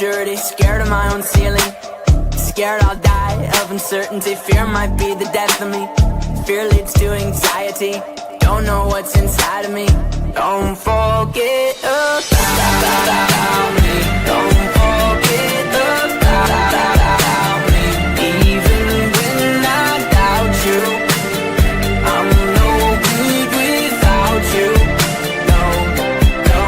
immaturity, scared of my own ceiling. Scared I'll die of uncertainty. Fear might be the death of me. Fear leads to anxiety. Don't know what's inside of me. Don't forget about me. Don't forget about me. Even when I doubt you, I'm no good without you. No, no.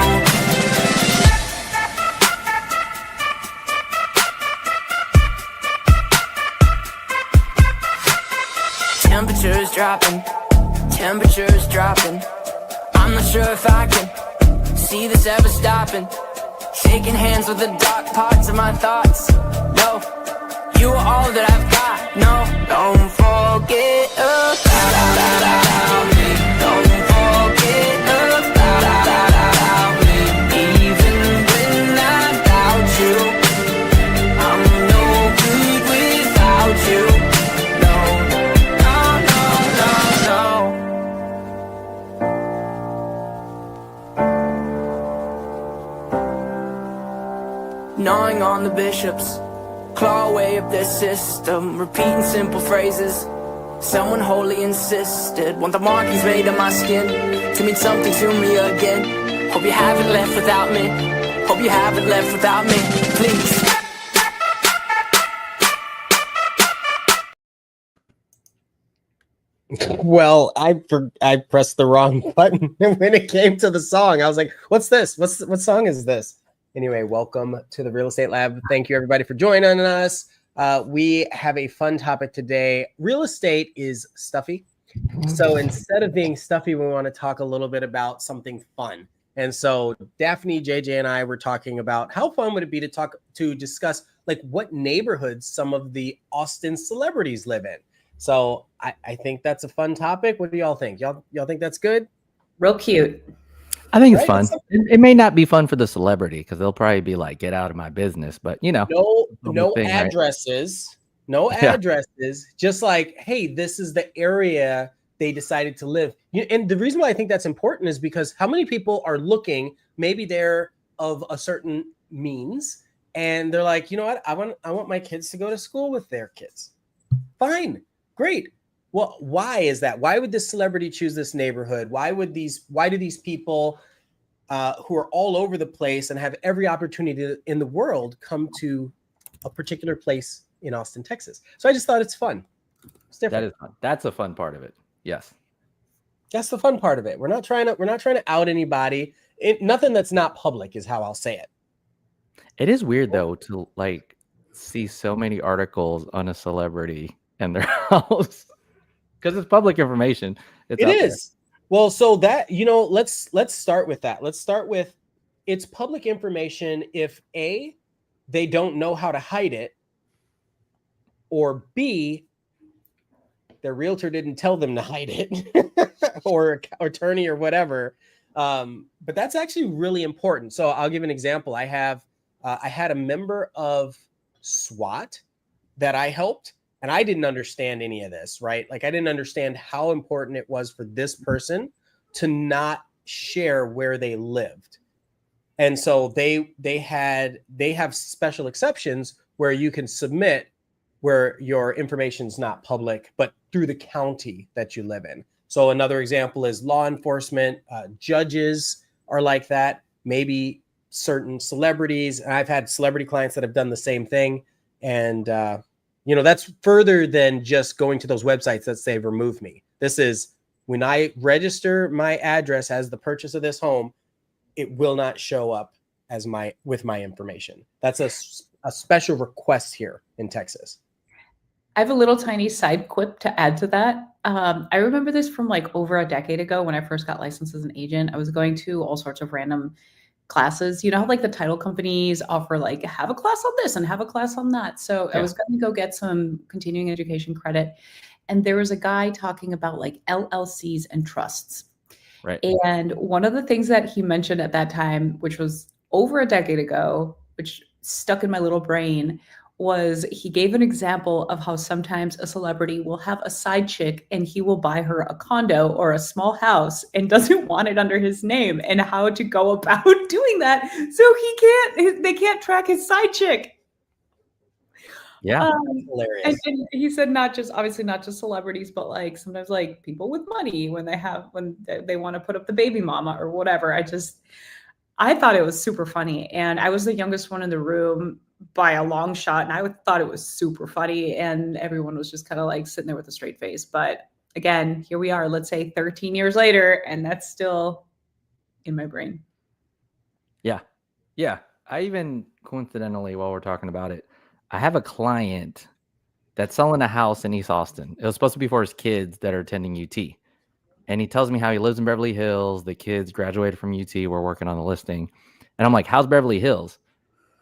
Temperatures dropping. Temperatures dropping. I'm not sure if I can see this ever stopping. Shaking hands with the dark parts of my thoughts. No, you are all that I've got. No, don't forget about me. Don't forget about me. Even when I doubt you, I'm no good without you. No, no, no, no, no. Gnawing on the bishops, claw away up their system, repeating simple phrases. Someone wholly insisted, want the markings made on my skin to mean something to me again. Hope you haven't left without me. Hope you haven't left without me. Please. Well, I pressed the wrong button when it came to the song. I was like, "What's this? What song is this?" Anyway, welcome to the Real Estate Lab. Thank you everybody for joining us. We have a fun topic today. Real estate is stuffy. So instead of being stuffy, we want to talk a little bit about something fun. And so Daphne, JJ, and I were talking about how fun would it be to discuss like what neighborhoods some of the Austin celebrities live in. So I think that's a fun topic. What do y'all think? Y'all think that's good? Real cute. I think it's fun. It may not be fun for the celebrity because they'll probably be like, "Get out of my business." But you know, no addresses, right? No addresses. Just like, hey, this is the area they decided to live. And the reason why I think that's important is because how many people are looking? Maybe they're of a certain means, and they're like, you know what? I want my kids to go to school with their kids. Fine, great. Well, why is that? Why would this celebrity choose this neighborhood? Why do these people who are all over the place and have every opportunity in the world come to a particular place in Austin, Texas? So I just thought it's fun. It's different. That is fun. That's a fun part of it. Yes. That's the fun part of it. We're not trying to out anybody. Nothing that's not public is how I'll say it. It is weird though to like see so many articles on a celebrity and their house. Because it's public information. It is. Well, so that, let's start with that. Let's start with it's public information if A, they don't know how to hide it, or B, their realtor didn't tell them to hide it or attorney or whatever. But that's actually really important. So I'll give an example. I had a member of SWAT that I helped. And I didn't understand any of this, right? Like I didn't understand how important it was for this person to not share where they lived. And so they have special exceptions where you can submit where your information's not public, but through the county that you live in. So another example is law enforcement, judges are like that, maybe certain celebrities. And I've had celebrity clients that have done the same thing. And, that's further than just going to those websites that say remove me. This is when I register my address as the purchase of this home, it will not show up as with my information. That's a special request here in Texas. I have a little tiny side quip to add to that. I remember this from like over a decade ago when I first got licensed as an agent. I was going to all sorts of random classes. How like the title companies offer like have a class on this and have a class on that. So I was going to go get some continuing education credit. And there was a guy talking about like LLCs and trusts. Right. And one of the things that he mentioned at that time, which was over a decade ago, which stuck in my little brain, was he gave an example of how sometimes a celebrity will have a side chick and he will buy her a condo or a small house and doesn't want it under his name, and how to go about doing that so they can't track his side chick. Yeah. Hilarious. And he said obviously not just celebrities, but like sometimes like people with money when they want to put up the baby mama or whatever. I thought it was super funny, and I was the youngest one in the room by a long shot, and I thought it was super funny, and everyone was just kind of like sitting there with a straight face. But again, here we are, let's say 13 years later, and that's still in my brain. Yeah. I even coincidentally, while we're talking about it, I have a client that's selling a house in East Austin. It was supposed to be for his kids that are attending UT. And he tells me how he lives in Beverly Hills. The kids graduated from UT. We're working on the listing. And I'm like, how's Beverly Hills?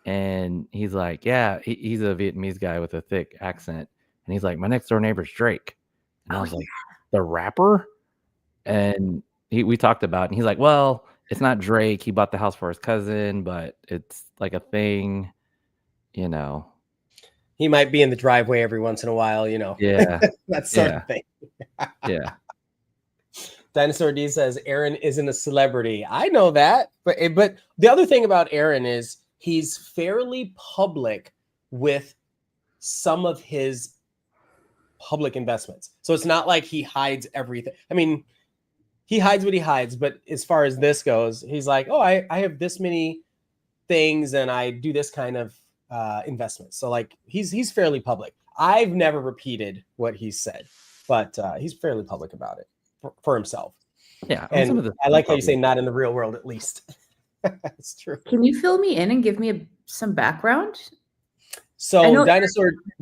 And he's like, yeah, he's a Vietnamese guy with a thick accent. And he's like, my next door neighbor's Drake. And I was like, the rapper? And we talked about it. And he's like, well, it's not Drake. He bought the house for his cousin, but it's like a thing, you know. He might be in the driveway every once in a while, you know. Yeah. That sort of thing. Yeah. Dinosaur D says Aaron isn't a celebrity. I know that, but the other thing about Aaron is he's fairly public with some of his public investments. So it's not like he hides everything. I mean, he hides what he hides, but as far as this goes, he's like, oh, I have this many things and I do this kind of investment. So like he's fairly public. I've never repeated what he said, but he's fairly public about it for himself. Yeah. And I like how you say not in the real world, at least. That's true. Can you fill me in and give me some background? So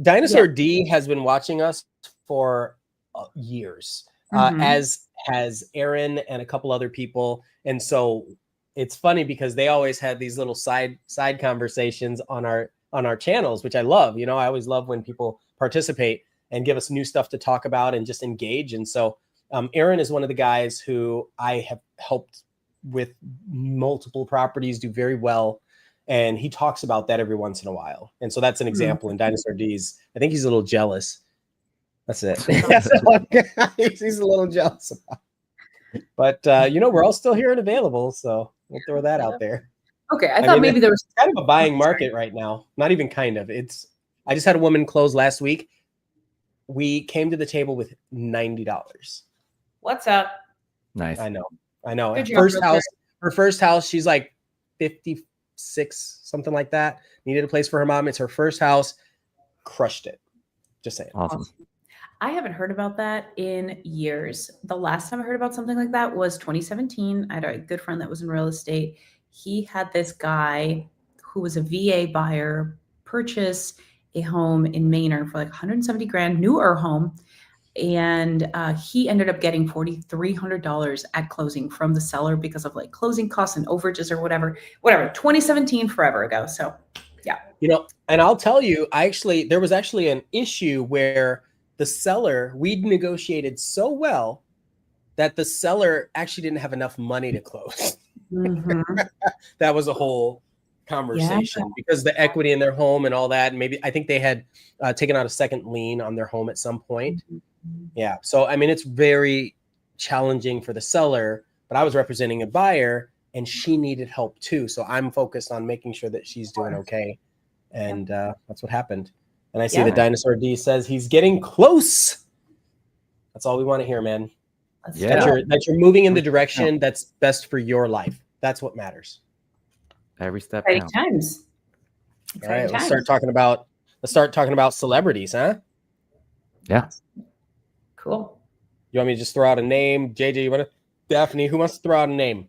Dinosaur D has been watching us for years, as has Aaron and a couple other people. And so it's funny because they always had these little side conversations on our channels, which I love. You know, I always love when people participate and give us new stuff to talk about and just engage. And so Aaron is one of the guys who I have helped with multiple properties do very well. And he talks about that every once in a while. And so that's an example in Dinosaur D's. I think he's a little jealous. That's it. He's a little jealous about it. But, you know, we're all still here and available. So we'll throw that out there. Okay. I thought maybe there was kind of a buying market right now. Not even kind of. I just had a woman close last week. We came to the table with $90. What's up? Nice. I know. Good Her first house, she's like 56, something like that. Needed a place for her mom. It's her first house. Crushed it. Just saying. Awesome. I haven't heard about that in years. The last time I heard about something like that was 2017. I had a good friend that was in real estate. He had this guy who was a VA buyer purchase a home in Manor for like 170 grand, newer home. And he ended up getting $4,300 at closing from the seller because of like closing costs and overages or whatever, 2017, forever ago. So yeah. You know, and I'll tell you, there was actually an issue where the seller, we'd negotiated so well that the seller actually didn't have enough money to close. That was a whole conversation because the equity in their home and all that. And maybe I think they had taken out a second lien on their home at some point. Yeah. So, I mean, it's very challenging for the seller, but I was representing a buyer and she needed help too. So I'm focused on making sure that she's doing okay. And that's what happened. And I see the Dinosaur D says he's getting close. That's all we want to hear, man. That you're moving in the direction that's best for your life. That's what matters. Every step Exciting counts. times. All right, let's start talking about celebrities, huh? Yeah. Cool. You want me to just throw out a name? JJ, you want to? Daphne, who wants to throw out a name?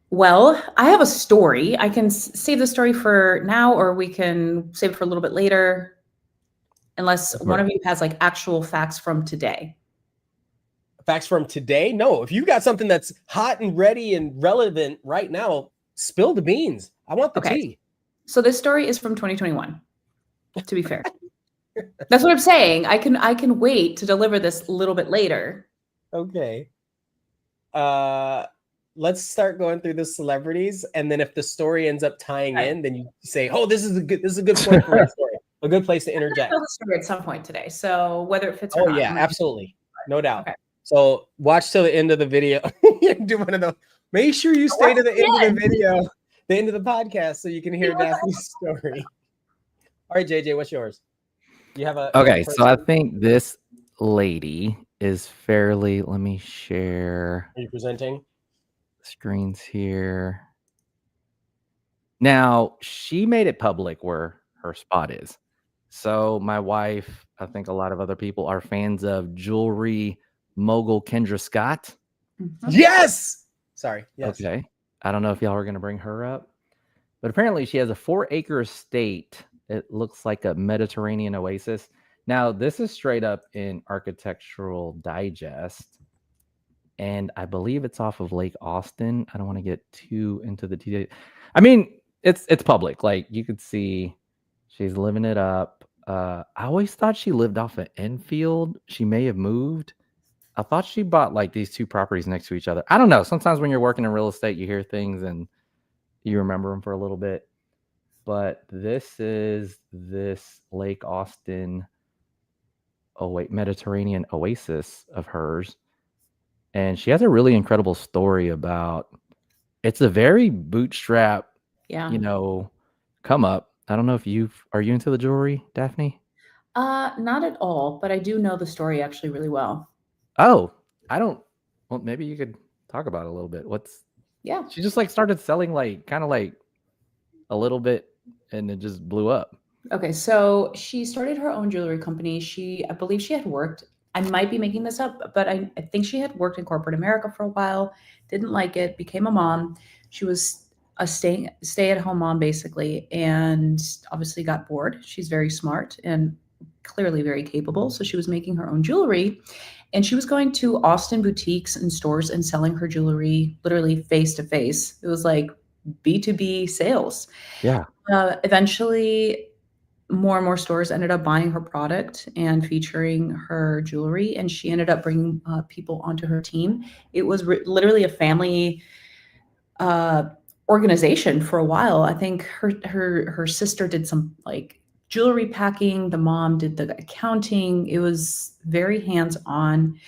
Well, I have a story. I can save the story for now, or we can save it for a little bit later, unless one of you has like actual facts from today. Facts from today? No. If you got something that's hot and ready and relevant right now, spill the beans. I want the tea. So this story is from 2021, to be fair. That's what I'm saying. I can wait to deliver this a little bit later. Okay. Let's start going through the celebrities, and then if the story ends up tying in, then you say, "Oh, this is a good point for my story." a good place to I'm gonna interject. tell the story at some point today. So whether it fits or Oh not, yeah, I'm gonna- absolutely, no doubt. Okay. So watch till the end of the video. Do one of those. Make sure you stay to the end of the video, the end of the podcast, so you can hear Daphne's story. All right, JJ, what's yours? You have a Okay, person? so I think this lady is fairly. Let me share Are you presenting? screens here. Now, she made it public where her spot is. So my wife, I think a lot of other people are fans of jewelry mogul Kendra Scott. Mhm. Yes. Sorry. Yes. Okay. I don't know if y'all are going to bring her up, but apparently she has a 4-acre estate. It looks like a Mediterranean oasis. Now, this is straight up in Architectural Digest, and I believe it's off of Lake Austin. I don't want to get too into the details. I mean, it's public. Like, you could see she's living it up. I always thought she lived off of Enfield. She may have moved. I thought she bought like these two properties next to each other. I don't know. Sometimes when you're working in real estate, you hear things and you remember them for a little bit. But this is this Lake Austin, Mediterranean oasis of hers. And she has a really incredible story about, it's a very bootstrap, Yeah. come up. I don't know if are you into the jewelry, Daphne? Not at all, but I do know the story actually really well. Oh, I don't. Well, maybe you could talk about it a little bit. Yeah. She just like started selling like kind of like a little bit and it just blew up. Okay, so she started her own jewelry company. I believe she had worked, I might be making this up, but I think she had worked in corporate America for a while, didn't like it, became a mom. She was a stay-at-home mom basically, and obviously got bored. She's very smart and clearly very capable. So she was making her own jewelry, and she was going to Austin boutiques and stores and selling her jewelry literally face to face. It was like B2B sales. Yeah. Eventually, more and more stores ended up buying her product and featuring her jewelry, and she ended up bringing people onto her team. It was literally a family organization for a while. I think her sister did some like jewelry packing. The mom did the accounting. It was very hands-on.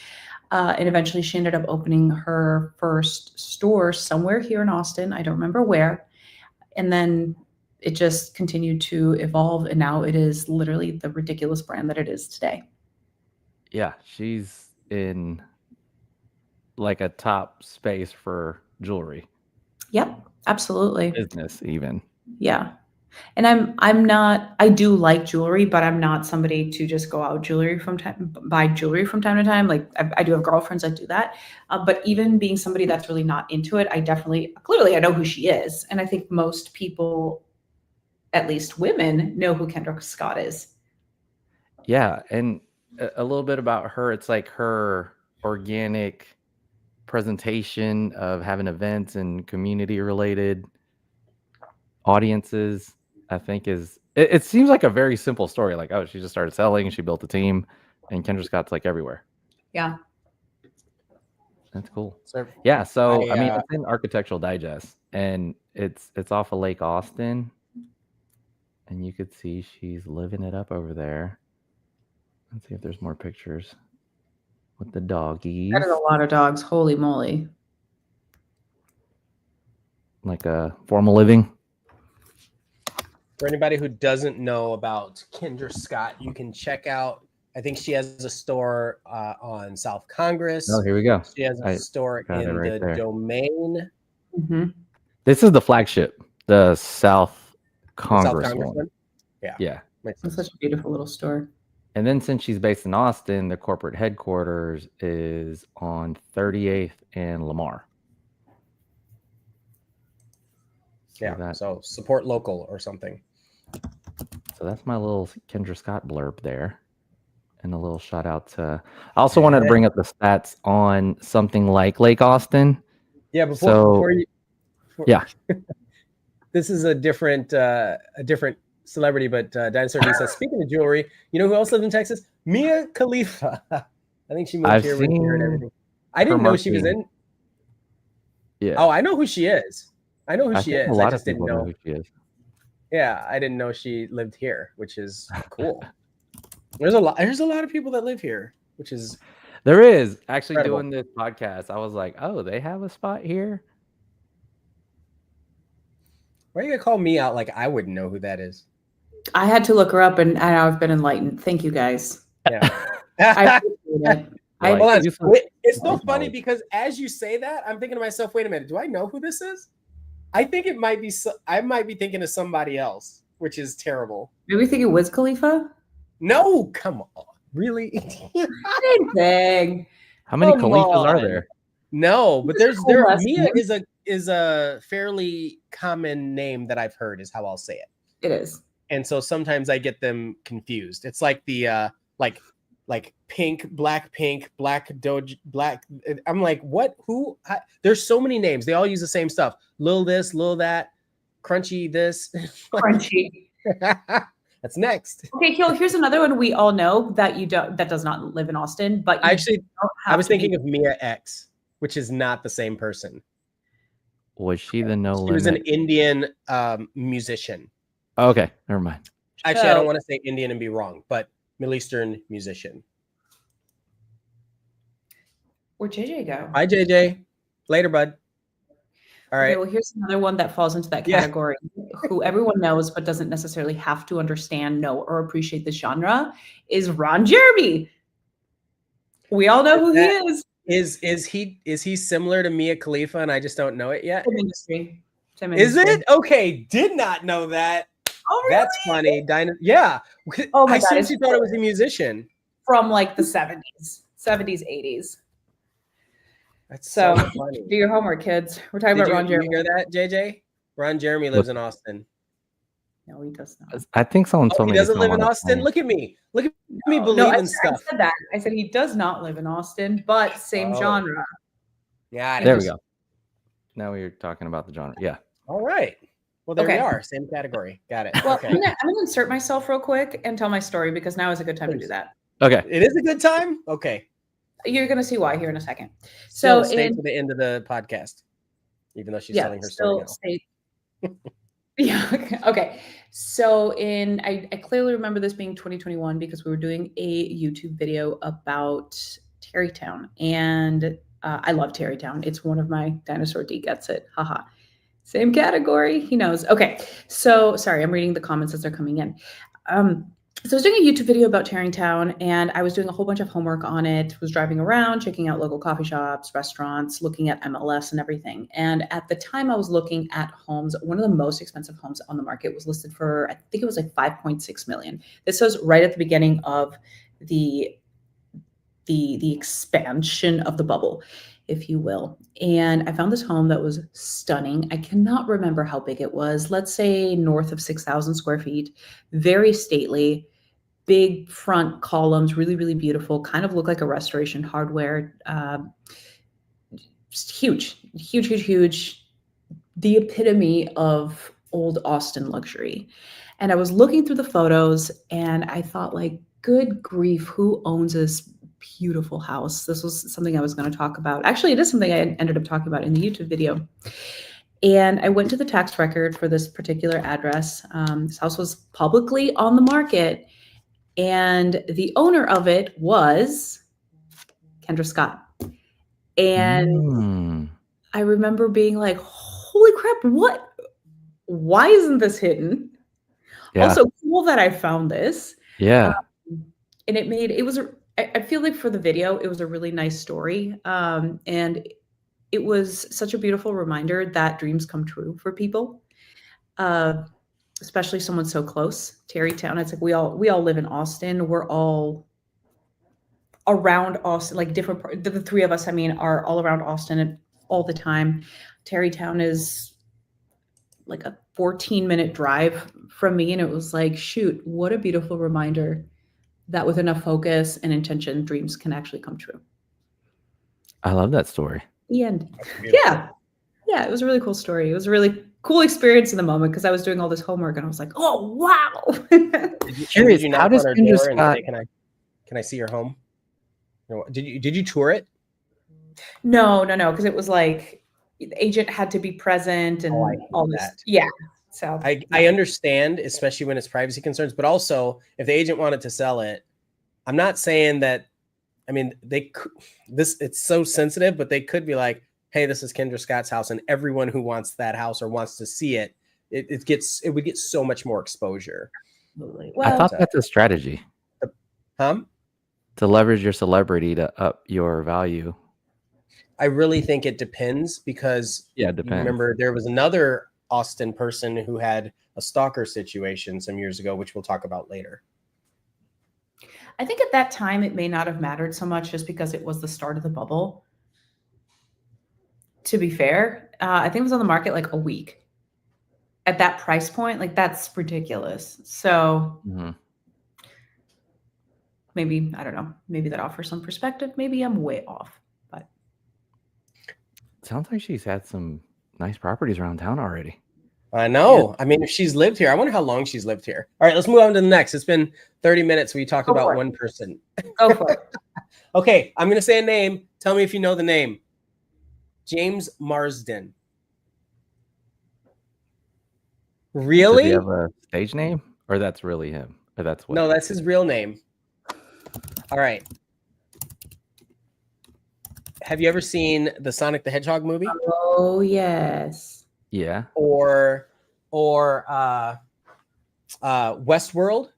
And eventually she ended up opening her first store somewhere here in Austin. I don't remember where. And then it just continued to evolve. And now it is literally the ridiculous brand that it is today. Yeah. She's in like a top space for jewelry. Yep, absolutely. Business even. Yeah. And I do like jewelry, but I'm not somebody to just go out buy jewelry from time to time. Like I do have girlfriends that do that. But even being somebody that's really not into it, clearly I know who she is. And I think most people, at least women, know who Kendra Scott is. Yeah. And a little bit about her. It's like her organic presentation of having events and community related audiences, I think it seems like a very simple story. Like, oh, she just started selling, she built a team, and Kendra Scott's like everywhere. Yeah. That's cool. So, yeah. So I mean, it's in Architectural Digest, and it's off of Lake Austin, and you could see she's living it up over there. Let's see if there's more pictures with the doggies. That is a lot of dogs. Holy moly. Like a formal living. For anybody who doesn't know about Kendra Scott, you can check out, I think she has a store on South Congress. Oh, here we go. She has a store in the there. Domain. Mm-hmm. This is the flagship, the South Congress one. Yeah. It's such a beautiful little store. And then since she's based in Austin, the corporate headquarters is on 38th and Lamar. Yeah, so support local or something. So that's my little Kendra Scott blurb there. And a little shout out to... I also wanted to bring up the stats on something like Lake Austin. Yeah, before you... Yeah. This is a different celebrity, but Dinosaur D says, speaking of jewelry, you know who else lives in Texas? Mia Khalifa. I think she moved here with her and everything. I didn't know she was in... Yeah. Oh, I know who she is. I know who she is. I just didn't know who she is. Yeah, I didn't know she lived here, which is cool. There's a lot of people that live here, which is There is actually incredible. doing this podcast. I was like, oh, they have a spot here. Why are you gonna call me out like I wouldn't know who that is? I had to look her up, and I've been enlightened. Thank you, guys. Yeah. I appreciate it. Like, Hold on. use some- Wait, it's so some funny knowledge. because as you say that, I'm thinking to myself, wait a minute, do I know who this is? I think it might be I might be thinking of somebody else, which is terrible. Maybe we thinking Wiz Khalifa? No, come on. Really? Same thing. How many Come Khalifas are on. there? No, but That's a cool last Mia name. is a fairly common name that I've heard, is how I'll say it. It is. And so sometimes I get them confused. It's like the like pink, black, doge, black. I'm like, what? Who? There's so many names. They all use the same stuff. Lil this, lil that, crunchy this. Crunchy. That's next. Okay, here's another one we all know that that does not live in Austin, but you Actually, don't I have was to be- thinking of Mia X, which is not the same person. Was she the No She Limit? was an Indian musician. Oh, okay, never mind. Actually, I So- don't want to say Indian and be wrong, but Middle Eastern musician. Where'd JJ go? Hi, JJ. Later, bud. All right. Okay, well, here's another one that falls into that Yeah. category, who everyone knows but doesn't necessarily have to understand, know, or appreciate the genre, is Ron Jeremy. We all know who he is. Is he similar to Mia Khalifa and I just don't know it yet? Same industry. Same Is industry. it? Okay, did not know that. Oh, really? That's funny. Yeah. Oh my I God, seriously it's thought it was a musician. From like the 70s, 80s. That's So so funny. do your homework, kids. We're talking about Ron You Jeremy. hear that, JJ? Ron Jeremy lives in Austin. No, he does not. I think someone Oh, told he me doesn't to live come in on the Austin? plane. Look at me. Look at me No, believing I stuff. said that. I said he does not live in Austin, but same Oh. genre. Yeah. There we go. Now we're talking about the genre. Yeah. All right. Well, there we Okay. are. Same category. Got it. Well, Okay. I'm gonna insert myself real quick and tell my story because now is a good time to do Please. that. Okay. It is a good time? Okay. You're gonna see why here in a second. Still So stay in to the end of the podcast, even though she's yeah, telling her story still now. stay. Yeah. Okay. So I clearly remember this being 2021 because we were doing a YouTube video about Terrytown, and I love Terrytown. It's one of my dinosaur D gets it. Haha. Same category. He knows. Okay. So sorry, I'm reading the comments as they're coming in. So I was doing a YouTube video about Tarrytown, and I was doing a whole bunch of homework on it, was driving around, checking out local coffee shops, restaurants, looking at MLS and everything. And at the time I was looking at homes, one of the most expensive homes on the market was listed for, I think it was like 5.6 million. This was right at the beginning of the expansion of the bubble, if you will. And I found this home that was stunning. I cannot remember how big it was. Let's say north of 6,000 square feet, very stately, big front columns, really, really beautiful, kind of look like a Restoration Hardware. Just huge. The epitome of old Austin luxury. And I was looking through the photos and I thought, like, good grief, who owns this beautiful house? This was something I was going to talk about. Actually, it is something I ended up talking about in the YouTube video. And I went to the tax record for this particular address. This house was publicly on the market, and the owner of it was Kendra Scott. And I remember being like, holy crap, what? Why isn't this hidden? Yeah. Also, cool that I found this. Yeah. And I feel like for the video, it was a really nice story. And it was such a beautiful reminder that dreams come true for people, especially someone so close. Terrytown, it's like we all live in Austin. We're all around Austin, like the three of us, I mean, are all around Austin all the time. Terrytown is like a 14-minute drive from me. And it was like, shoot, what a beautiful reminder that with enough focus and intention, dreams can actually come true. I love that story. The end. Yeah, it was a really cool story. It was a really cool experience in the moment because I was doing all this homework and I was like, oh, wow. Did you knock how does on her Kendra door and Scott- say, can I see your home? Did you tour it? No, because it was like the agent had to be present and Oh, I hate all this. that. Yeah. So I understand, especially when it's privacy concerns, but also if the agent wanted to sell it, I'm not saying that. I mean, it's so sensitive, but they could be like, "Hey, this is Kendra Scott's house," and everyone who wants that house or wants to see it, it would get so much more exposure. absolutely. I Well, thought that's a strategy To leverage your celebrity to up your value. I really think it depends because Yeah, it you depends. remember there was another Austin person who had a stalker situation some years ago, which we'll talk about later. I think at that time it may not have mattered so much just because it was the start of the bubble. To be fair, I think it was on the market like a week. At that price point, like that's ridiculous. So maybe, I don't know, maybe that offers some perspective. Maybe I'm way off, but sounds like she's had some nice properties around town already. I know. Yeah. I mean, if she's lived here, I wonder how long she's lived here. All right, let's move on to the next. It's been 30 minutes. We talked about one person. Go for it. Okay, I'm going to say a name. Tell me if you know the name. James Marsden. Really? Does he have a stage name, or that's really him? Or that's what? No, that's his real name. All right. Have you ever seen the Sonic the Hedgehog movie? Oh, yes. Yeah. Or Westworld?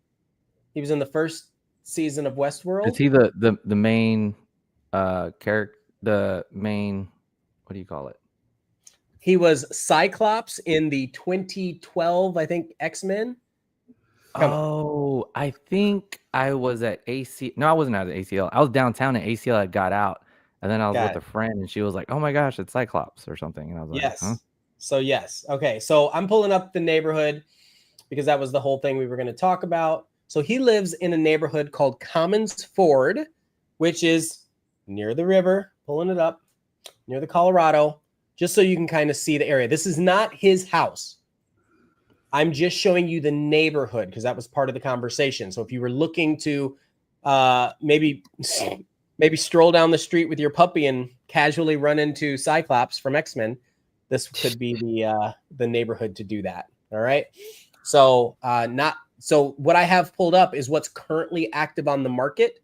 He was in the first season of Westworld. Is he the main character? The main, what do you call it? He was Cyclops in the 2012, I think, X-Men. Oh, I think I was at AC. No, I wasn't at ACL. I was downtown at ACL. I got out, and then I was with a friend, and she was like, "Oh my gosh, it's Cyclops or something." And I was like, "Yes." Huh? So yes, okay. So I'm pulling up the neighborhood because that was the whole thing we were going to talk about. So he lives in a neighborhood called Commons Ford, which is near the river. Pulling it up near the Colorado, just so you can kind of see the area. This is not his house. I'm just showing you the neighborhood because that was part of the conversation. So if you were looking to maybe stroll down the street with your puppy and casually run into Cyclops from X-Men, this could be the neighborhood to do that. All right. So what I have pulled up is what's currently active on the market.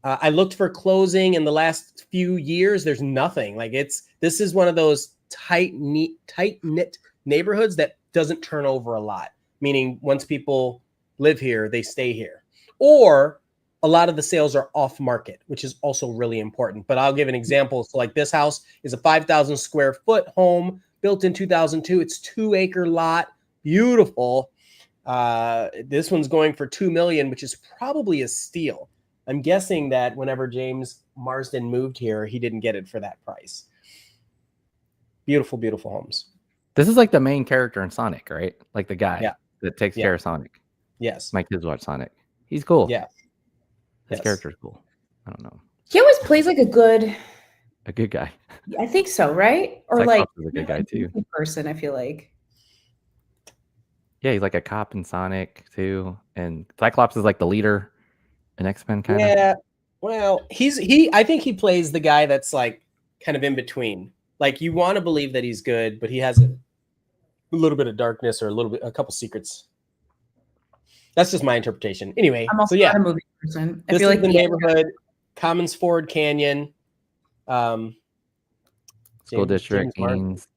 I looked for closing in the last few years. There's nothing. Like this is one of those tight-knit neighborhoods that doesn't turn over a lot, meaning once people live here, they stay here. Or a lot of the sales are off market, which is also really important. But I'll give an example. So like this house is a 5,000 square foot home built in 2002. It's 2-acre lot. Beautiful. This one's going for $2 million, which is probably a steal. I'm guessing that whenever James Marsden moved here, he didn't get it for that price. Beautiful, beautiful homes. This is like the main character in Sonic, right? Like the guy that takes care of Sonic. Yes. My kids watch Sonic. He's cool. Yeah. His character's cool. I don't know. He always plays like a good guy. I think so, right? Or Cyclops like is a good guy too. Person, I feel like. Yeah, he's like a cop in Sonic too, and Cyclops is like the leader in X-Men kind of. Yeah. Well, I think he plays the guy that's like kind of in between. Like you want to believe that he's good, but he has a little bit of darkness or a couple secrets. That's just my interpretation. Anyway, I'm also not a movie person. I feel like the neighborhood, Commons Ford Canyon, School District, Eanes.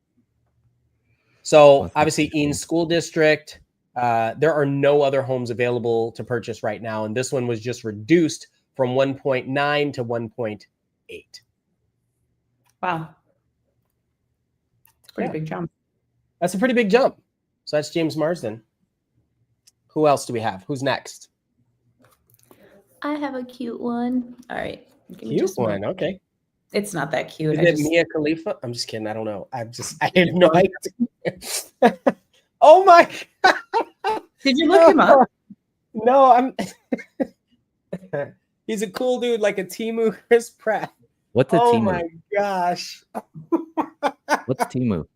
So obviously Eanes School District. There are no other homes available to purchase right now, and this one was just reduced from 1.9 to 1.8. Wow. Pretty big jump. That's a pretty big jump. So that's James Marsden. Who else do we have? Who's next? I have a cute one. All right. Cute one. Okay. It's not that cute. Is it Mia Khalifa? I'm just kidding. I don't know. I have no idea. Oh my God. Did you look him up? No, he's a cool dude, like a Temu Chris Pratt. What's a Temu? Oh my gosh. What's Temu?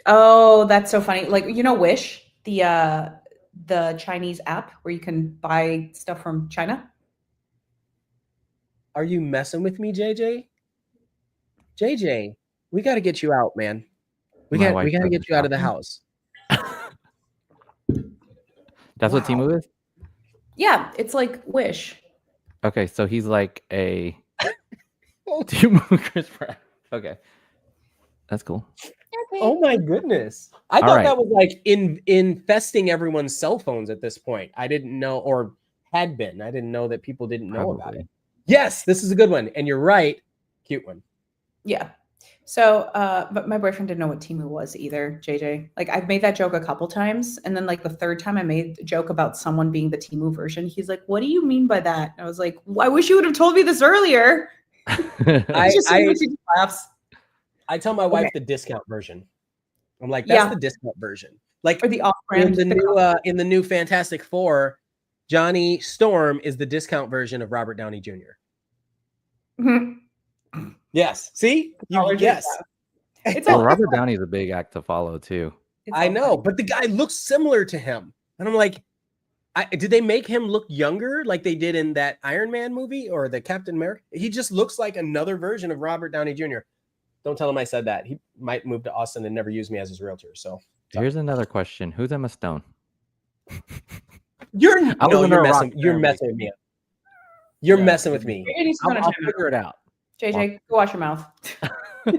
Oh, that's so funny. Like, Wish, the Chinese app where you can buy stuff from China. Are you messing with me, JJ? JJ, we got to get you out, man. We got to get you out of the house. That's what Wow. Timu is? Yeah, it's like Wish. Okay, so he's like a Timu Chris Pratt. Okay. That's cool. Oh my goodness. I All thought right. that was like infesting everyone's cell phones at this point. I didn't know, or had been. I didn't know that people didn't know about it. Probably. Yes, this is a good one. And you're right. Cute one. Yeah. So, but my boyfriend didn't know what Timu was either, JJ. Like I've made that joke a couple times. And then like the third time I made the joke about someone being the Timu version, he's like, what do you mean by that? And I was like, well, I wish you would have told me this earlier. I He just laughs. I tell my wife Okay. the discount version. I'm like, that's Yeah. the discount version. Like Or the off-brand. in the new Fantastic Four, Johnny Storm is the discount version of Robert Downey Jr. Mhm. Yes. See? Yes. It's Well, all Robert Downey's a big act to follow too. it's I all know, funny. but the guy looks similar to him. And I'm like, did they make him look younger like they did in that Iron Man movie or the Captain America? He just looks like another version of Robert Downey Jr. Don't tell him I said that. He might move to Austin and never use me as his realtor. So Here's another question. Who's Emma Stone? you're rock you're family. messing with me. You're Yeah. messing with me. JJ needs to go on a I'll timeout. figure it out. JJ, go wash your mouth.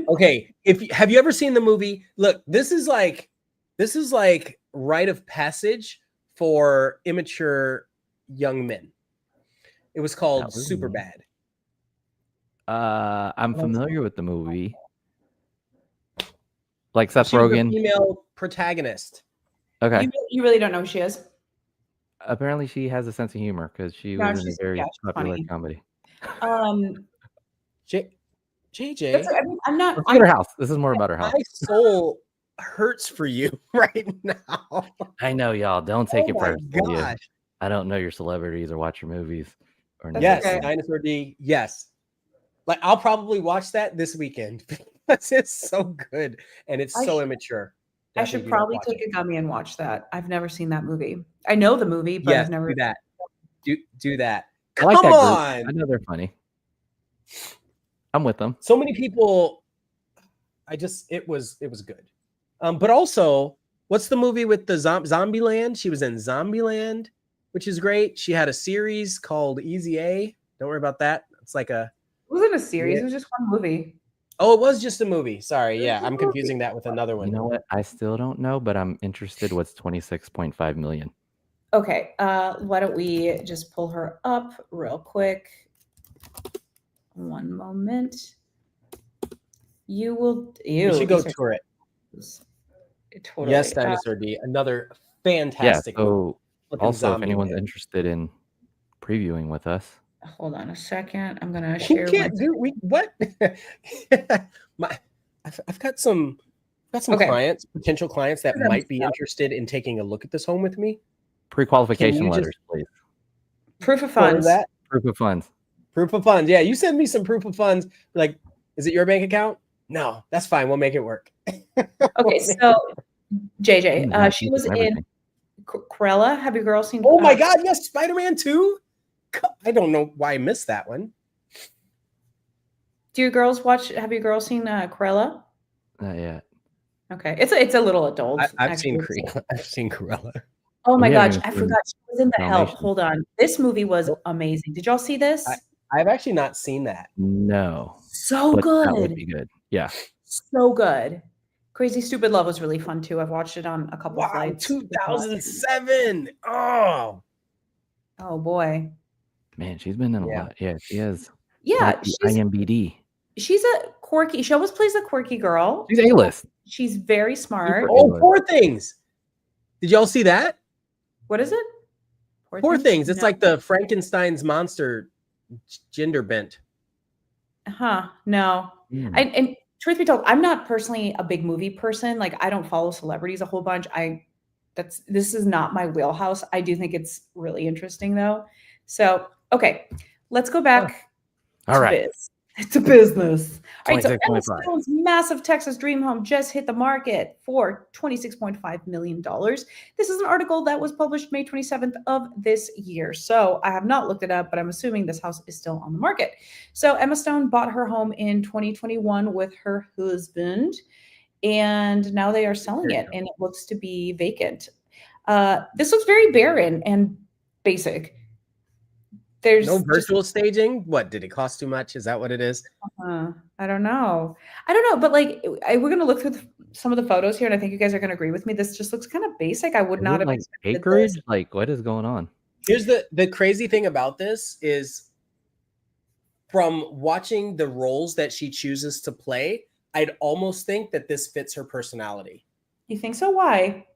Okay, have you ever seen the movie? Look, this is like rite of passage for immature young men. It was called That was Superbad. I'm familiar with the movie. Like Seth She was the Rogen. female protagonist. Okay. You really don't know who she is? Apparently, she has a sense of humor because she No, was in a she's- very yeah, she's popular funny. comedy. JJ, I'm not. Let's get her house. This is more about her house. my soul hurts for you right now. I know, y'all. Don't take it Oh my personally. gosh. I don't know your celebrities or watch your movies. Or That's Yes, okay. Dinosaur D. Yes. Like I'll probably watch that this weekend because it's so good and it's I so should- immature. I should Definitely do not probably watch take it. a gummy and watch that. I've never seen that movie. I know the movie, but Yes, I've never. do that. Do that. I like Come that group. on. I know they're funny. I'm with them. So many people. It was good. But also, what's the movie with the Zombieland? She was in Zombieland, which is great. She had a series called Easy A. Don't worry about that. It's like It wasn't a series. Yeah. It was just one movie. Oh, it was just a movie. Sorry. It Yeah, was a I'm movie. confusing that with another one. You know what? I still don't know, but I'm interested. What's 26.5 million? Okay. Why don't we just pull her up real quick? One moment. You will. You should go tour it. Totally. Yes, Dinosaur D. Another Yeah. fantastic. So flipping also, if zombie anyone's man. interested in previewing with us, Hold on a second. I'm gonna Who share. can't do what? I've got some Okay. clients, potential clients that Sure. might be interested in taking a look at this home with me. pre-qualification Can you letters, please. Proof of What funds. was that? Proof of funds. Proof of funds. Yeah, you send me some proof of funds. Like, is it your bank account? No, that's fine. We'll make it work. Okay, so JJ, Yeah, she proof was of in everything. Cruella. Have you girls seen? Oh my God! Yes, Spider-Man 2. I don't know why I missed that one. Do you girls watch? Have you girls seen Cruella? Not yet. Okay, it's a little adult. I've seen actually. I've seen Cruella. Oh my We gosh, haven't I even forgot she was in The Help. Dalmatians. Hold on, this movie was amazing. Did y'all see this? I've actually not seen that. No. So But that would good, be good. Yeah. so good. Crazy Stupid Love was really fun too. I've watched it on a couple Wow, flights. 2007. Oh, Oh boy, Man, she's been in a Yeah. lot. Yeah, she is. yeah, Lucky she's IMBD. she's a quirky. She always plays a quirky girl. She's A-list. She's very smart. Super. oh, Poor Things. Did y'all see that? What is it? Poor Things. It's No. like the Frankenstein's monster gender bent. Huh? No. Hmm. And truth be told, I'm not personally a big movie person. Like I don't follow celebrities a whole bunch. This is not my wheelhouse. I do think it's really interesting though. So okay, let's go back All to right. to business. All right, so Emma 26.5. Stone's massive Texas dream home just hit the market for $26.5 million. This is an article that was published May 27th of this year. So I have not looked it up, but I'm assuming this house is still on the market. So Emma Stone bought her home in 2021 with her husband, and now they are selling it, and it looks to be vacant. This looks very barren and basic. There's No just virtual staging. What, did it cost too much? Is that what it is? I don't know. But like we're gonna look through some of the photos here, and I think you guys are gonna agree with me. This just looks kind of basic. I would Is not it have like expected acreage? this. Like, what is going on? Here's the crazy thing about this is, from watching the roles that she chooses to play, I'd almost think that this fits her personality. You think so? Why?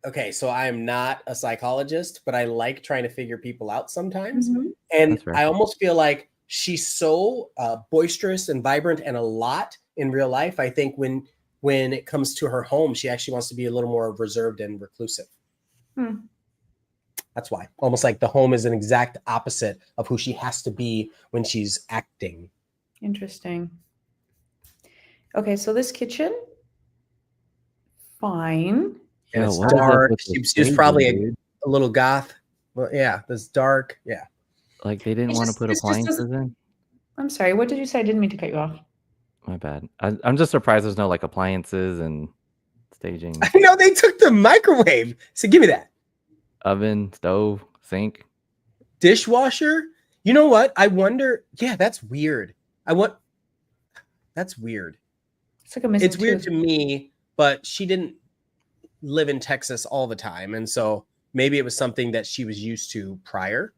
Okay, so I am not a psychologist, but I like trying to figure people out sometimes. Mhm. And That's fair. I almost feel like she's so boisterous and vibrant and a lot in real life. I think when it comes to her home, she actually wants to be a little more reserved and reclusive. That's why. Almost like the home is an exact opposite of who she has to be when she's acting. Interesting. Okay, so this kitchen, fine. And Yeah, it's what is up dark. with the She's probably staging, a little goth. Well, yeah, this dark. Yeah. Like they didn't It's want to just- put this just appliances doesn't- in. I'm sorry. What did you say? I didn't mean to cut you off. My bad. I'm just surprised there's no like appliances and staging, I know they took the microwave. So give me that. oven, stove, sink. Dishwasher. You know what? I wonder. Yeah, that's weird. That's weird. It's like a missing It's weird tooth. to me, but she didn't live in Texas all the time. And so maybe it was something that she was used to prior.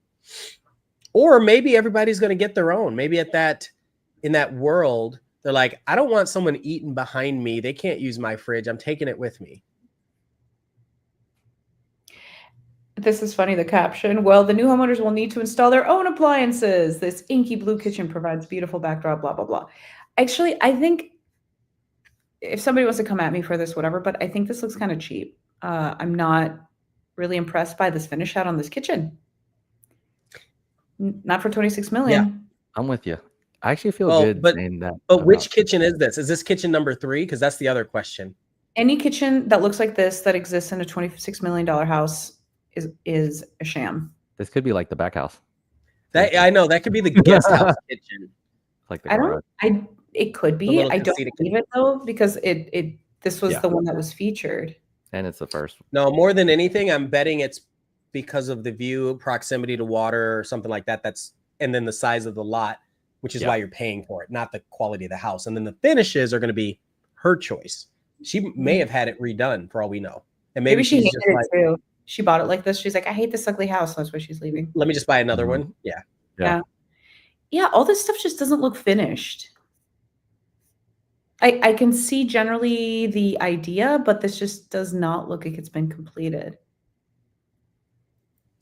Or maybe everybody's going to get their own. Maybe in that world, they're like, I don't want someone eating behind me. They can't use my fridge. I'm taking it with me. This is funny, the caption. Well, the new homeowners will need to install their own appliances. This inky blue kitchen provides beautiful backdrop, blah, blah, blah. Actually, I think if somebody wants to come at me for this, whatever, but I think this looks kind of cheap. I'm not really impressed by this finish out on this kitchen. Not for 26 million. Yeah. I'm with you. I actually feel Well, good but- saying that. But which about- kitchen is this? Is this kitchen number 3? Because that's the other question. Any kitchen that looks like this that exists in a $26 million house is a sham. This could be like the back house. That I know that could be the guest house kitchen. Like the I garage. don't. It could be. little I don't casita believe it though because this was Yeah. the one that was featured. And it's the first. No, more than anything, I'm betting it's because of the view, proximity to water, or something like that. And then the size of the lot, which is Yeah. why you're paying for it, not the quality of the house. And then the finishes are going to be her choice. She may have had it redone for all we know, and maybe she she's hated just it like, too. She bought it like this. She's like, I hate this ugly house. That's why she's leaving. let me just buy another Mhm. one. Yeah. Yeah, all this stuff just doesn't look finished. I can see generally the idea, but this just does not look like it's been completed.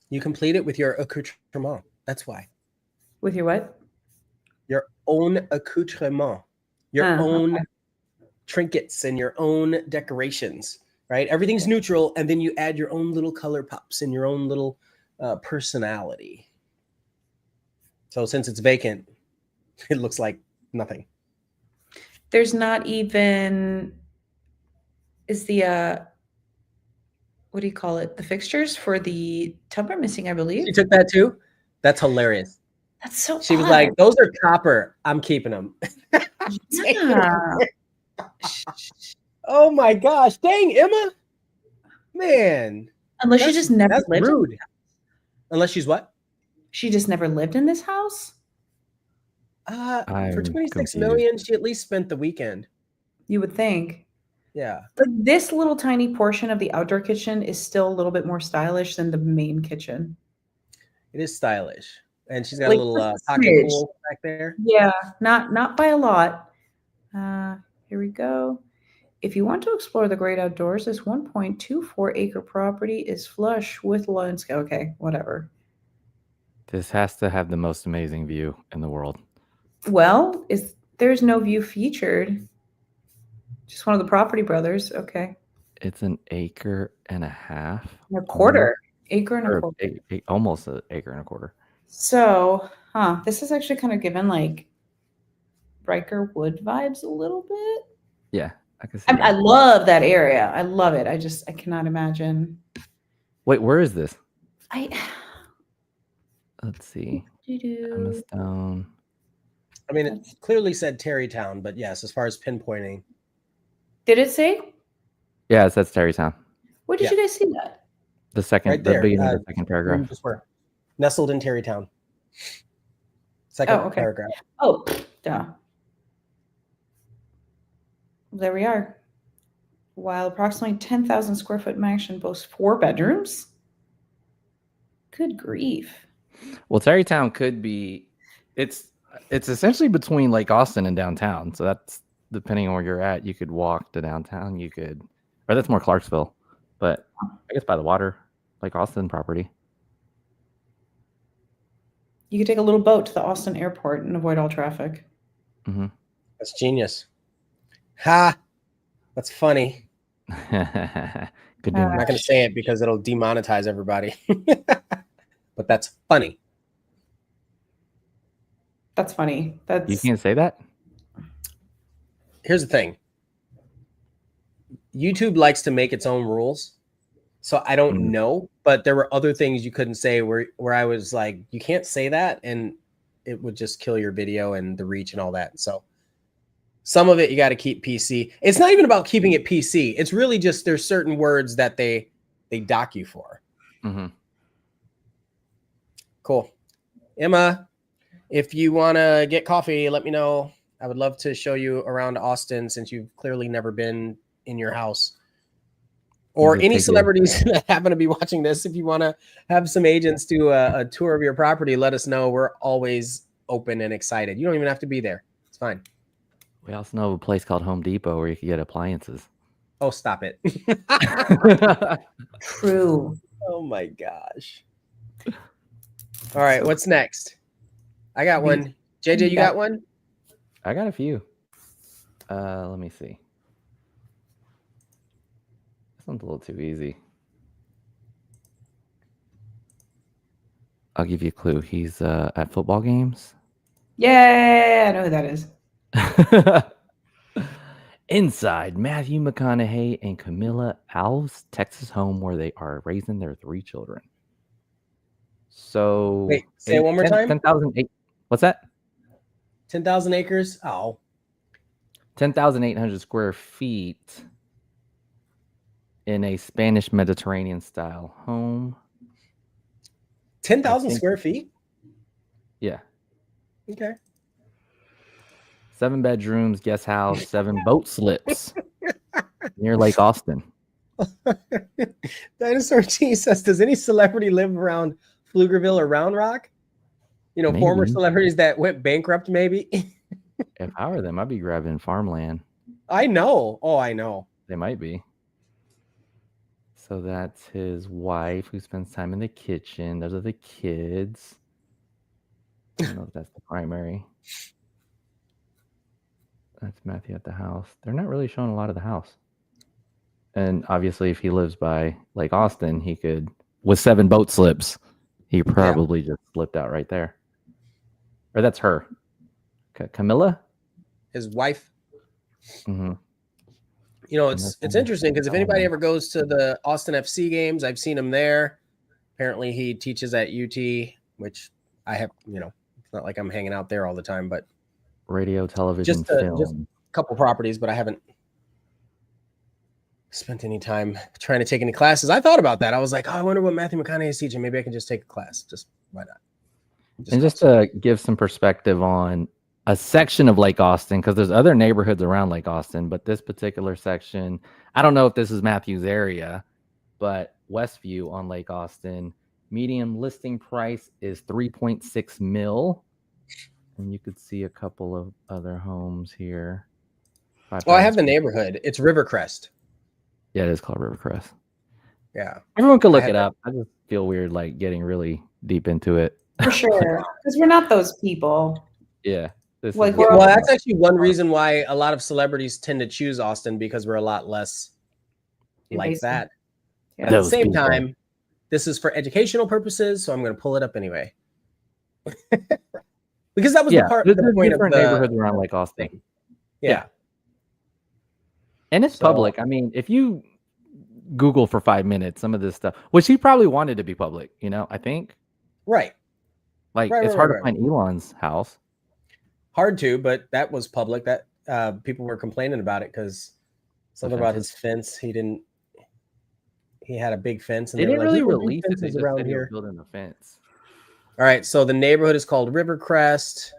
You complete it with your accoutrement. That's why. With your what? Your own accoutrement, your own trinkets and your own decorations, right? Everything's neutral, and then you add your own little color pops and your own little personality. So since it's vacant, it looks like nothing. There's not even is the what do you call it? The fixtures for the tub are missing, I believe. She took that too? That's hilarious. That's so She was odd. like, those are copper. I'm keeping them. Yeah. Oh my gosh. Dang, Emma. Man. Unless she just never That's lived. rude. Unless she's what? She just never lived in this house. For I'm 26 confused. million, she at least spent the weekend. You would think. Yeah. Like this little tiny portion of the outdoor kitchen is still a little bit more stylish than the main kitchen. It is stylish. And she's got Like, a little just a pocket smidge. pool back there. Yeah, not by a lot. Here we go. If you want to explore the great outdoors, this 1.24 acre property is flush with landscape. Okay, whatever. This has to have the most amazing view in the world. Well, there's no view featured. Just one of the property brothers. Okay. It's an acre and a half. A quarter. Acre and a Or quarter. almost an acre and a quarter. So, this is actually kind of given like Riker Wood vibes a little bit. Yeah, I can see I that. love that area. I love it. I cannot imagine. Wait, where is this? Let's see. Emma Stone. I mean, it clearly said Terrytown, but yes, as far as pinpointing. Did it say? Yeah, it says Terrytown. Where did Yeah. you guys see that? The second, Right the there. beginning of the second paragraph. Just where nestled in Terrytown. Second Oh, okay. paragraph. Oh, duh. There we are. While approximately 10,000 square foot mansion boasts 4 bedrooms. Good grief. Well, Terrytown could be. It's essentially between Lake Austin and downtown. So that's depending on where you're at. You could walk to downtown. You could, or that's more Clarksville, but I guess by the water, Lake Austin property. You could take a little boat to the Austin airport and avoid all traffic. Mm-hmm. That's genius. Ha! That's funny. Good I'm doing not going to say it because it'll demonetize everybody. But that's funny. That's funny. That's You can't say that? Here's the thing. YouTube likes to make its own rules. So I don't know, but there were other things you couldn't say where I was like, you can't say that, and it would just kill your video and the reach and all that. So some of it you got to keep PC. It's not even about keeping it PC. It's really just there's certain words that they dock you for. Mm-hmm. Cool. Emma, if you want to get coffee, let me know. I would love to show you around Austin since you've clearly never been in your house. Or any celebrities that happen to be watching this. If you want to have some agents do a tour of your property, let us know. We're always open and excited. You don't even have to be there. It's fine. We also know of a place called Home Depot where you can get appliances. Oh, stop it. true. Oh my gosh. All right, what's next? I got one. JJ, you got one? I got a few. Let me see. This one's a little too easy. I'll give you a clue. He's at football games. Yeah, I know who that is. Inside Matthew McConaughey and Camilla Alves' Texas home where they are raising their 3 children. So wait, say it one more time. 10,000. What's that? 10,000 acres. Oh, 10,800 square feet in a Spanish Mediterranean style home. 10,000 square feet? Yeah. Okay. 7 bedrooms, guest house, 7 boat slips near Lake Austin. Dinosaur T says, does any celebrity live around Pflugerville or Round Rock? You know, Maybe. former celebrities that went bankrupt, maybe. If I were them, I'd be grabbing farmland. I know. Oh, I know. They might be. So that's his wife who spends time in the kitchen. Those are the kids. I don't know if that's the primary. That's Matthew at the house. They're not really showing a lot of the house. And obviously, if he lives by Lake Austin, he could, with 7 boat slips, he probably just slipped out right there. Or that's her. Camilla? His wife. Mm-hmm. You know, it's interesting because if anybody ever goes to the Austin FC games, I've seen him there. Apparently, he teaches at UT, which I have, you know, it's not like I'm hanging out there all the time, but radio, television, film. Just a couple properties, but I haven't spent any time trying to take any classes. I thought about that. I was like, oh, I wonder what Matthew McConaughey is teaching. Maybe I can just take a class. Just why not? Just to give some perspective on a section of Lake Austin, because there's other neighborhoods around Lake Austin, but this particular section, I don't know if this is Matthew's area, but Westview on Lake Austin, medium listing price is 3.6 mil. And you could see a couple of other homes here. Well, I have the neighborhood. It's Rivercrest. Yeah, it is called Rivercrest. Yeah. Everyone can look it up. I just feel weird like getting really deep into it. For sure. Because we're not those people. Yeah. Well, that's actually one reason why a lot of celebrities tend to choose Austin, because we're a lot less like that. Yeah. At the same time, this is for educational purposes, so I'm going to pull it up anyway. Because that was the point of the neighborhoods around Lake Austin. Yeah. And it's public. I mean, if you Google for 5 minutes some of this stuff, which he probably wanted to be public, you know, I think. Right. Like it's hard to find Elon's house. Hard to, but that was public. That people were complaining about it because something about his fence. He didn't. he had a big fence, and They they were didn't like, really "We will do release it. They fences just around said they were here." building a fence. All right, so the neighborhood is called Rivercrest,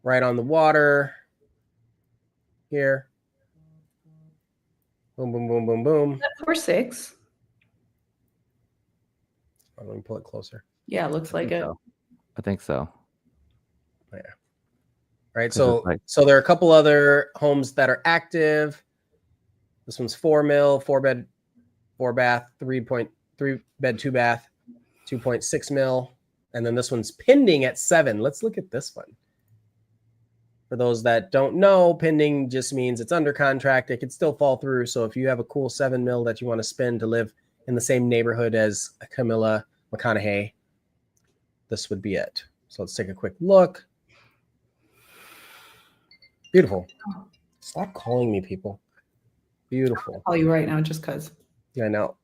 right on the water. Here, boom, boom, boom, boom, boom. 4-6. Oh, let me pull it closer. Yeah, it looks like it. I think so. Yeah. Right. 'Cause So it's like- so there are a couple other homes that are active. This one's 4 mil, 4 bed, 4 bath, 3.3 bed, 2 bath, 2.6 mil. And then this one's pending at 7. Let's look at this one. For those that don't know, pending just means it's under contract. It could still fall through. So if you have a cool 7 mil that you want to spend to live in the same neighborhood as Camilla McConaughey, this would be it. So let's take a quick look. Beautiful. Stop calling me, people. Beautiful. I'll call you right now just because. Yeah, I know.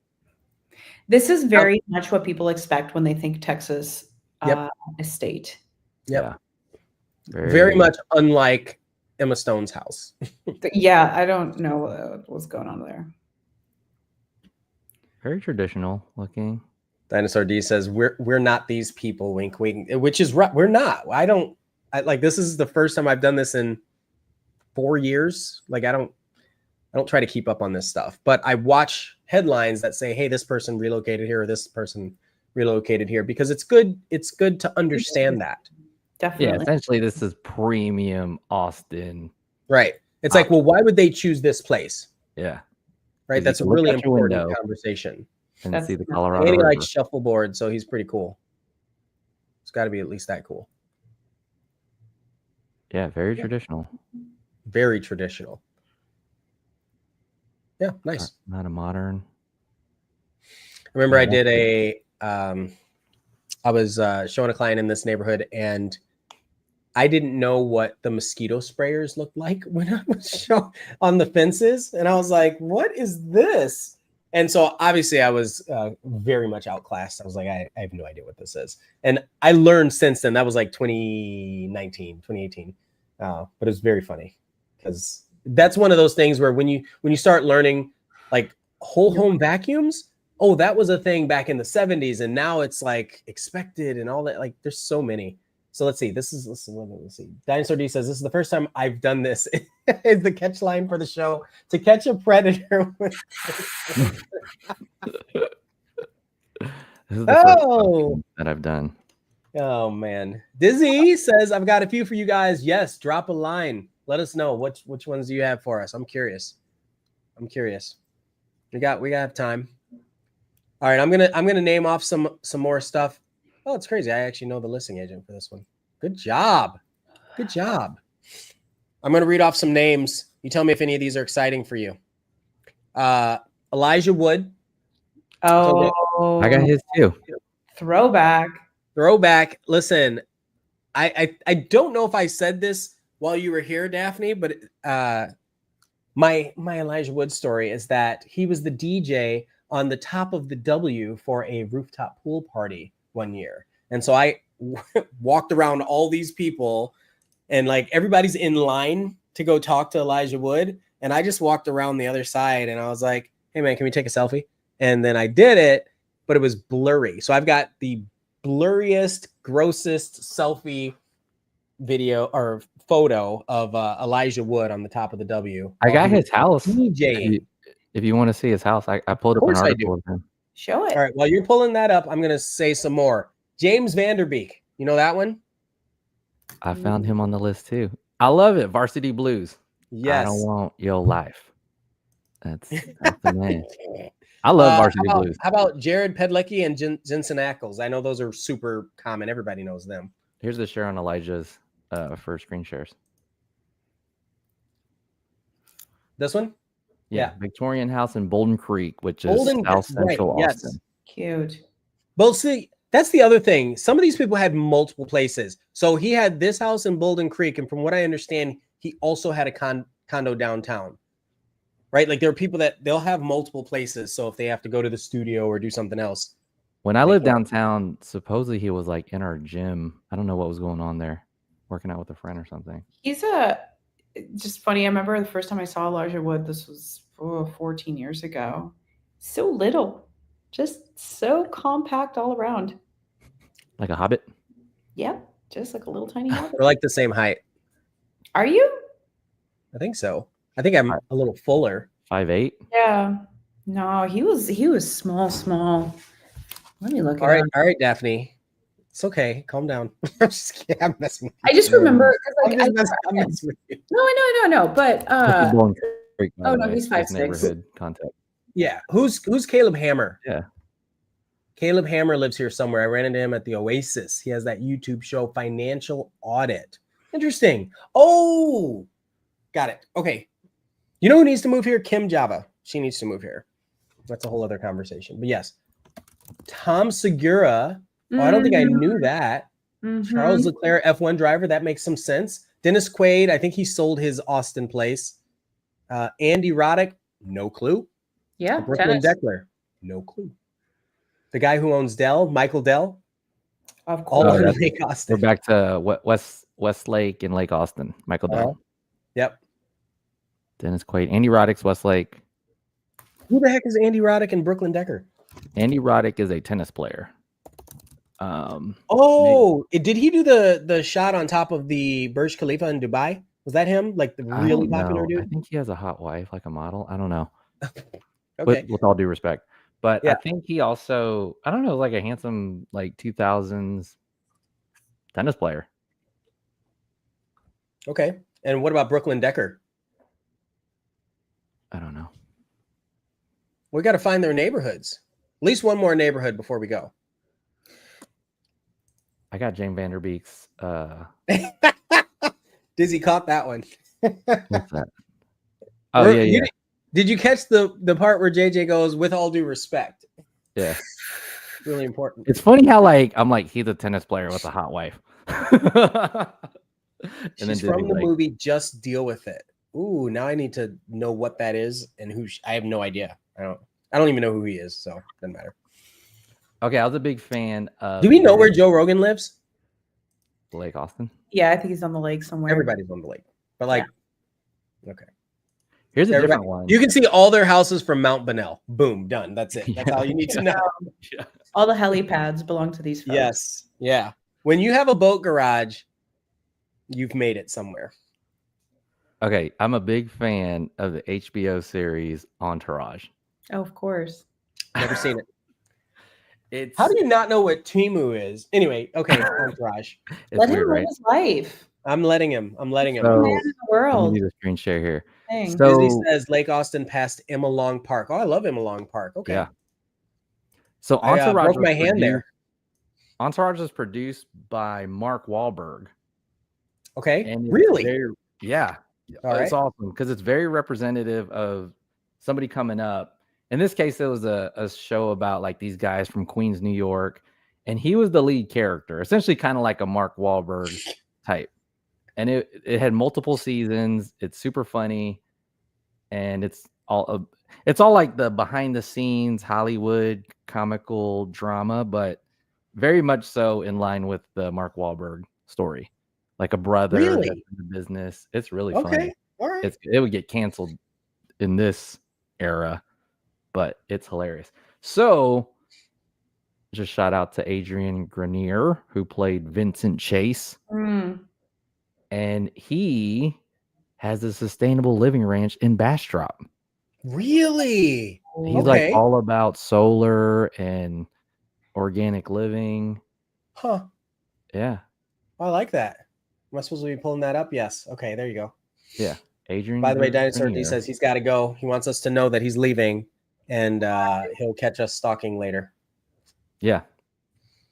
This is very much what people expect when they think Texas Yep. estate. Yep. Yeah. Very much unlike Emma Stone's house. Yeah, I don't know what's going on there. Very traditional looking. Dinosaur D says we're not these people, wink wink, which is right. We're not. Like this is the first time I've done this in 4 years. Like I don't try to keep up on this stuff, but I watch headlines that say, hey, this person relocated here or this person relocated here, because it's good to understand that. Definitely. Yeah, essentially this is premium Austin. Right. It's like, well, why would they choose this place? Yeah. Right. That's a really important conversation. And see the Colorado And he River. likes shuffleboard, so he's pretty cool. It's got to be at least that cool. Yeah, very traditional. Very traditional. Yeah, nice. Not a modern. I remember I did I was showing a client in this neighborhood, and I didn't know what the mosquito sprayers looked like when I was showing on the fences. And I was like, what is this? And so obviously I was very much outclassed. I was like, I have no idea what this is. And I learned since then. That was like 2019, 2018. But it was very funny because that's one of those things where when you start learning like whole home vacuums, oh, that was a thing back in the 70s. And now it's like expected and all that. Like there's so many. So let's see. Let's see. Dinosaur D says, this is the first time I've done this. Is the catch line for the show to catch a predator. This is the first that I've done. Oh, man. Dizzy says, I've got a few for you guys. Yes, drop a line. Let us know which ones do you have for us. I'm curious. We got time. All right, I'm gonna name off some more stuff. Oh, it's crazy. I actually know the listing agent for this one. Good job. I'm going to read off some names. You tell me if any of these are exciting for you. Elijah Wood. Oh, I got his too. Throwback. Listen, I don't know if I said this while you were here, Daphne, but my Elijah Wood story is that he was the DJ on the top of the W for a rooftop pool party one year. And so I walked around all these people and like everybody's in line to go talk to Elijah Wood. And I just walked around the other side and I was like, hey man, can we take a selfie? And then I did it, but it was blurry. So I've got the blurriest, grossest selfie video or photo of Elijah Wood on the top of the W. I got his house. DJ. If you want to see his house, I pulled up an article of him. Show it. All right. While you're pulling that up, I'm going to say some more. James Vanderbeek. You know that one? I found him on the list too. I love it. Varsity Blues. Yes. I don't want your life. That's the man. I love Varsity Blues. How about Jared Pedlecki and Jensen Ackles? I know those are super common. Everybody knows them. Here's the share on Elijah's for screen shares. This one? Yeah. Victorian House in Bolden Creek, which is South Central Austin. Yes. Cute. Well, see, that's the other thing. Some of these people had multiple places. So he had this house in Bolden Creek, and from what I understand, he also had a condo downtown. Right? Like there are people that they'll have multiple places. So if they have to go to the studio or do something else. When I lived downtown, supposedly he was like in our gym. I don't know what was going on there, working out with a friend or something. He's just funny. I remember the first time I saw Elijah Wood, this was 14 years ago. So little, just so compact all around. Like a hobbit. Yeah, just like a little tiny hobbit. We're like the same height. Are you? I think so. I think I'm a little fuller. 5'8". Yeah. No, he was small. Let me look it up. All right, Daphne. It's okay. Calm down. I'm just kidding. I'm messing with you. I just remember because I'm messing with you. no, I know. But Oh no, he's 5'6". Neighborhood contact. Yeah. Who's Caleb Hammer? Yeah. Caleb Hammer lives here somewhere. I ran into him at the Oasis. He has that YouTube show, Financial Audit. Interesting. Oh, got it. Okay. You know who needs to move here? Kim Java. She needs to move here. That's a whole other conversation. But yes, Tom Segura. Oh, I don't think I knew that. Charles Leclerc, F1 driver. That makes some sense. Dennis Quaid. I think he sold his Austin place. Andy Roddick. No clue. Yeah. Brooklyn Deckler. No clue. The guy who owns Dell, Michael Dell. Of course. All in Lake Austin. We're back to Westlake in Lake Austin. Michael Dell. Yep. Dennis Quaid. Andy Roddick's Westlake. Who the heck is Andy Roddick and Brooklyn Decker? Andy Roddick is a tennis player. Did he do the shot on top of the Burj Khalifa in Dubai? Was that him? Like the really popular dude? I think he has a hot wife, like a model. I don't know. Okay. With all due respect. But Yeah. I think he also, I don't know, like a handsome, like 2000s tennis player. Okay. And what about Brooklyn Decker? I don't know. We got to find their neighborhoods. At least one more neighborhood before we go. I got Jane Vanderbeek's. Dizzy caught that one. What's that? Oh, yeah. Did you catch the part where JJ goes, with all due respect? Yeah. Really important. It's funny how I'm like, he's a tennis player with a hot wife. She's from the movie Just Deal With It. Ooh, now I need to know what that is and who. I have no idea. I don't even know who he is, so it doesn't matter. Okay, I was a big fan of. Do we know where Joe Rogan lives? Lake Austin. Yeah, I think he's on the lake somewhere. Everybody's on the lake, but okay. Here's a different one. You can see all their houses from Mount Bonnell. Boom, done. That's it. That's all you need to know. Yeah. All the helipads belong to these folks. Yes. Yeah. When you have a boat garage, you've made it somewhere. Okay, I'm a big fan of the HBO series Entourage. Oh, of course. Never seen it. How do you not know what Timu is? Anyway, okay, Entourage. Let him live his life. I'm letting him. So, man in the world. Let me do the screen share here. Dang. So Disney says Lake Austin past Emma Long Park. Oh, I love Emma Long Park. Okay. Yeah. So I broke my hand there. Entourage was produced by Mark Wahlberg. Okay. And really? Yeah. It's awesome because it's very representative of somebody coming up. In this case, it was a show about like these guys from Queens, New York, and he was the lead character, essentially kind of like a Mark Wahlberg type. And it had multiple seasons. It's super funny, and it's all like the behind the scenes Hollywood comical drama, but very much so in line with the Mark Wahlberg story, like a brother that's in the business. It's really funny. All right. It would get canceled in this era, but it's hilarious. So just shout out to Adrian Grenier, who played Vincent Chase. And he has a sustainable living ranch in Bastrop. Really? He's like all about solar and organic living. Huh. Yeah. I like that. Am I supposed to be pulling that up? Yes. Okay, there you go. Yeah. Adrian. By the way, Dinosaur D says he's got to go. He wants us to know that he's leaving, and he'll catch us stalking later. Yeah.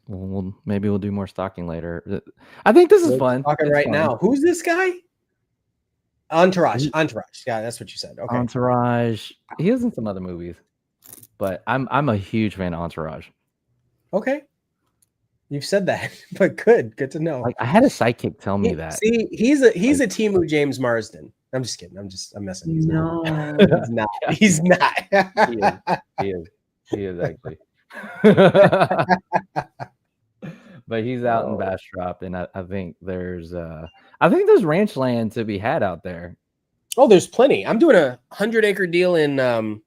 Well, maybe we'll do more stalking later. I think this is fun. Talking right now. Who's this guy? Entourage. Yeah, that's what you said. Okay. Entourage. He is in some other movies, but I'm a huge fan of Entourage. Okay. You've said that, but good to know. Like I had a sidekick tell me that. See, he's a Timu James Marsden. I'm just kidding. I'm messing. He's not. He's not. He is actually. But he's out in Bastrop, and I think there's ranch land to be had out there. Oh, there's plenty. I'm doing a 100-acre deal in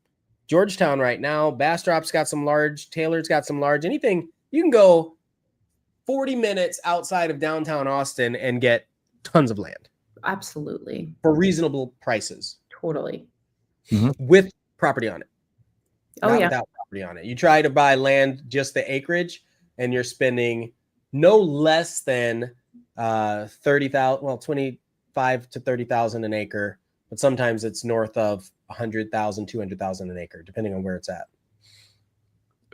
Georgetown right now. Bastrop's got some large. Taylor's got some large. Anything you can go 40 minutes outside of downtown Austin and get tons of land Absolutely. for reasonable prices Totally. with property on it. Oh, Not yeah. without property on it. You try to buy land, just the acreage, and you're spending no less than 30,000, well, 25 to 30,000 an acre, but sometimes it's north of 100,000, 200,000 an acre, depending on where it's at.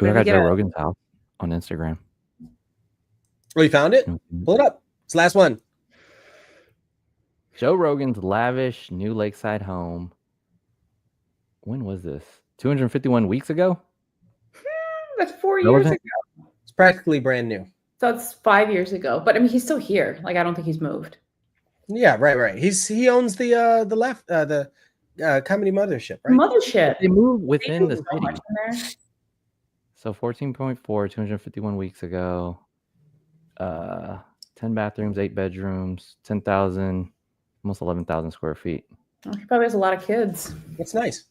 Ooh, I got Joe Rogan's house on Instagram. Oh, you found it? Pull it up. It's the last one. Joe Rogan's lavish new lakeside home. When was this? 251 weeks ago? That's 4 years ago. It's practically brand new. So it's 5 years ago. But I mean, he's still here. Like, I don't think he's moved. Yeah, right. He owns the comedy mothership, right? Mothership. They moved within the so city. much in there. So 14.4, 251 weeks ago. 10 bathrooms, 8 bedrooms, 10,000, almost 11,000 square feet. Oh, he probably has a lot of kids. That's nice.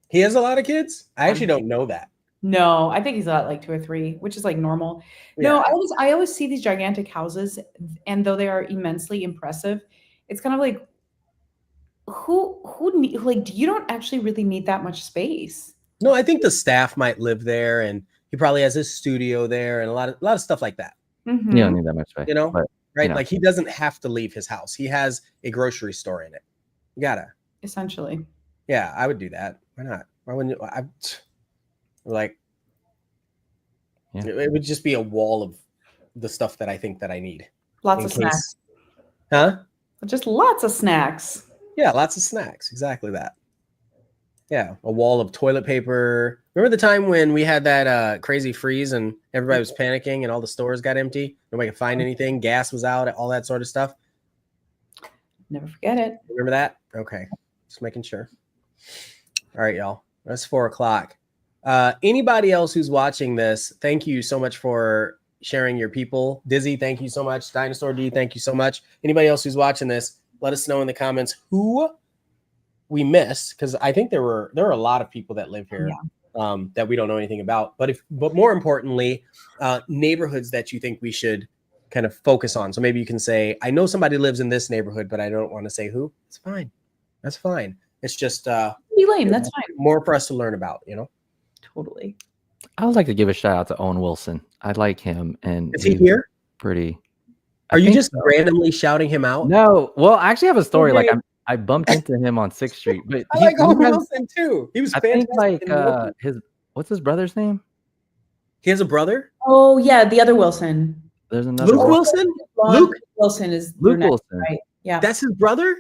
He has a lot of kids? I actually don't know that. No, I think he's got like 2 or 3, which is like normal. Yeah. No, I always see these gigantic houses, and though they are immensely impressive, it's kind of like who need, like, you don't actually really need that much space. No, I think the staff might live there, and he probably has his studio there, and a lot of stuff like that. Mhm. You don't need that much space. You know, but, right? you know. Like, he doesn't have to leave his house. He has a grocery store in it. You gotta. Essentially. Yeah, I would do that. Why not? Why wouldn't you? Like, Yeah. it would just be a wall of the stuff that I think that I need. Lots of snacks. Huh? Just lots of snacks. Yeah, lots of snacks. Exactly that. Yeah, a wall of toilet paper. Remember the time when we had that crazy freeze and everybody was panicking and all the stores got empty? Nobody could find anything. Gas was out, all that sort of stuff. Never forget it. Remember that? Okay, just making sure. All right, y'all. That's 4:00. Anybody else who's watching this, thank you so much for sharing your people. Dizzy, thank you so much. Dinosaur D, thank you so much. Anybody else who's watching this, let us know in the comments who we missed, because I think there are a lot of people that live here that we don't know anything about. But more importantly, neighborhoods that you think we should kind of focus on. So maybe you can say, I know somebody lives in this neighborhood, but I don't want to say who. It's fine. That's fine. It's just Be lame. That's fine. more for us to learn about, Totally. I would like to give a shout out to Owen Wilson. I like him, and Is he here? Pretty. Are you just randomly shouting him out? No. Well, I actually have a story. Okay. Like I bumped into him on 6th Street, but I like Owen Wilson too. He was fantastic. I think like what's his brother's name? He has a brother? Oh yeah, the other Wilson. There's another Luke Wilson? Luke Wilson is Luke brunette, Wilson. right? Yeah. That's his brother?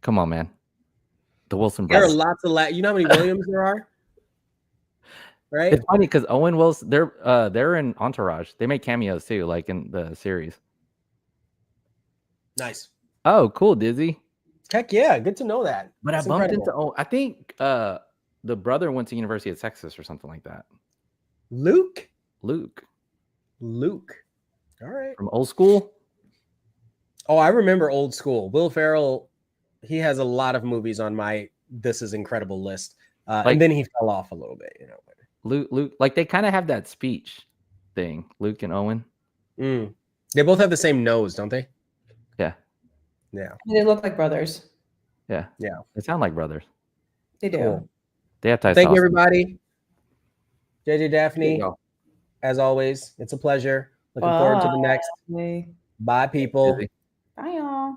Come on, man. The Wilson There are brothers. lots of you know how many Williams there are? Right? It's funny because Owen Wilson, they're in Entourage. They make cameos too, like in the series. Nice. Oh, cool, Dizzy. Heck yeah, good to know that. But That's I bumped incredible. into Owen. I think the brother went to University of Texas or something like that. Luke. All right. From Old School. Oh, I remember Old School. Will Ferrell, he has a lot of movies on my This Is Incredible list. And then he fell off a little bit, Luke, like they kind of have that speech thing, Luke and Owen. They both have the same nose, don't they? Yeah. Yeah. They look like brothers. Yeah. Yeah. They sound like brothers. They do. Cool. They have ties. Thank you, everybody. JJ Daphne, go. as always, it's a pleasure. Looking forward to the next. Bye, people. Bye, y'all.